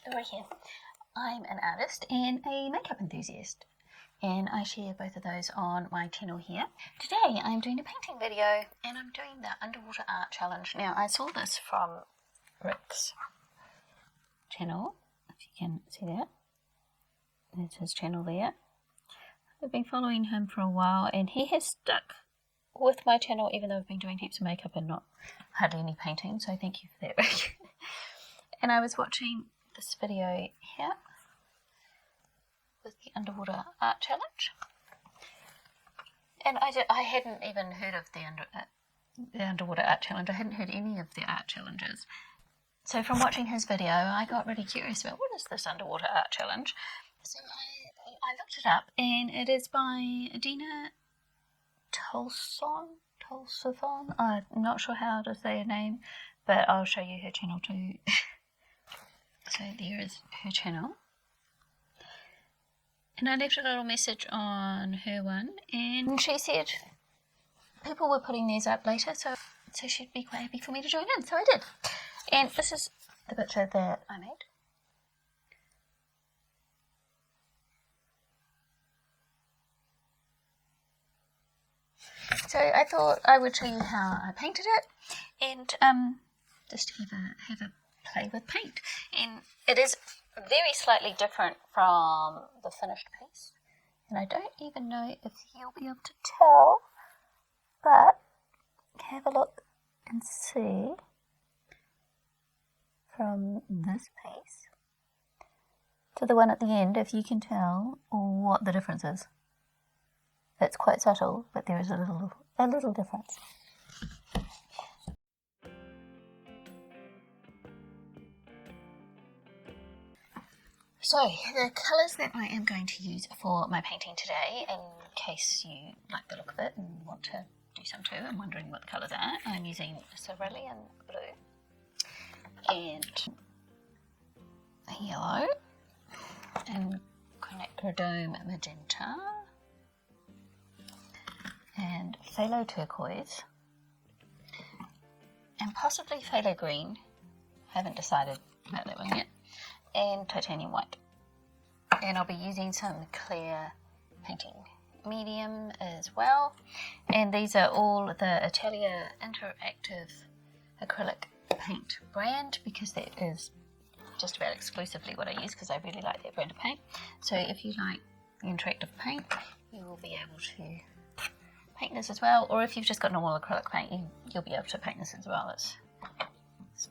story here. I'm an artist and a makeup enthusiast, and I share both of those on my channel here. Today I'm doing a painting video and I'm doing the Underwater Art Challenge. Now I saw this from Rick's channel, if you can see that. That's his channel there. I've been following him for a while and he has stuck with my channel even though I've been doing heaps of makeup and not hardly any painting, so thank you for that, Rick. And I was watching this video here with the Underwater Art Challenge, and I hadn't even heard of the Underwater Art Challenge. I hadn't heard any of the art challenges. So from watching his video, I got really curious about what is this Underwater Art Challenge. So I looked it up, and it is by Dena Tollefson. I'm not sure how to say her name, but I'll show you her channel too. So there is her channel. And I left a little message on her one, and she said people were putting theirs up later, so she'd be quite happy for me to join in, so I did. And this is the picture that I made. So I thought I would show you how I painted it, and just have a play with paint. And it is very slightly different from the finished piece, and I don't even know if you'll be able to tell, but have a look and see from this piece to the one at the end if you can tell what the difference is. It's quite subtle, but there is a little difference. So, the colours that I am going to use for my painting today, in case you like the look of it and want to do some too, I'm wondering what the colours are. I'm using cerulean blue and yellow and Quinacridone magenta and Pthalo Turquoise and possibly Pthalo Green. I haven't decided about that one yet. And titanium white. And I'll be using some clear painting medium as well. And these are all the Atelier interactive acrylic paint brand, because that is just about exclusively what I use, because I really like that brand of paint. So if you like the interactive paint, you will be able to paint this as well, or if you've just got normal acrylic paint, you'll be able to paint this as well. It's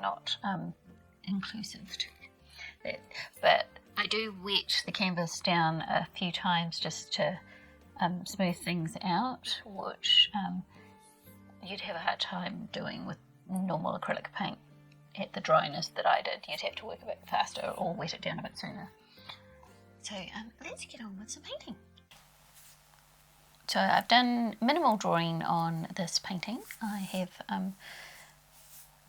not inclusive to it. But I do wet the canvas down a few times just to smooth things out, which you'd have a hard time doing with normal acrylic paint at the dryness that I did. You'd have to work a bit faster or wet it down a bit sooner. So let's get on with some painting. So I've done minimal drawing on this painting. I have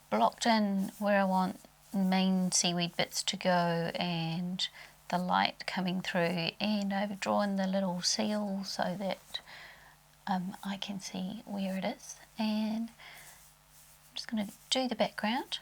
blocked in where I want main seaweed bits to go and the light coming through, and I've drawn the little seal so that I can see where it is, and I'm just going to do the background.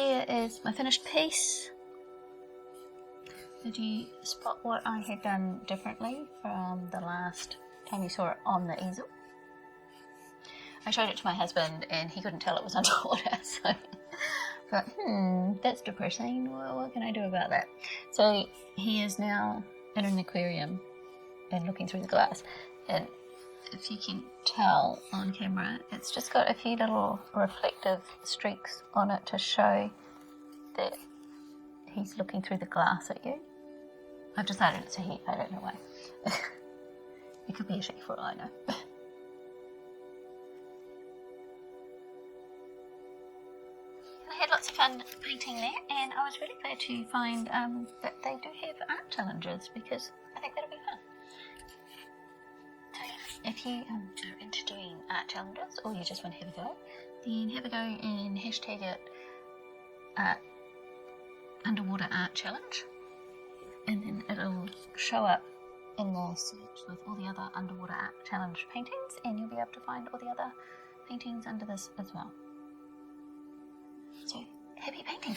here is my finished piece. Did you spot what I had done differently from the last time you saw it on the easel? I showed it to my husband and he couldn't tell it was underwater, so I thought, that's depressing. Well, what can I do about that? So he is now in an aquarium and looking through the glass, and if you can tell on camera, it's just got a few little reflective streaks on it to show that he's looking through the glass at you. I've decided it's a he, I don't know why. It could be a she for all I know. I had lots of fun painting there, and I was really glad to find that they do have art challenges, because I think that'll be fun. So if you are into doing art challenges, or you just want to have a go, then have a go and hashtag it underwater art challenge, and then it'll show up in the search with all the other underwater art challenge paintings, and you'll be able to find all the other paintings under this as well. So, happy painting!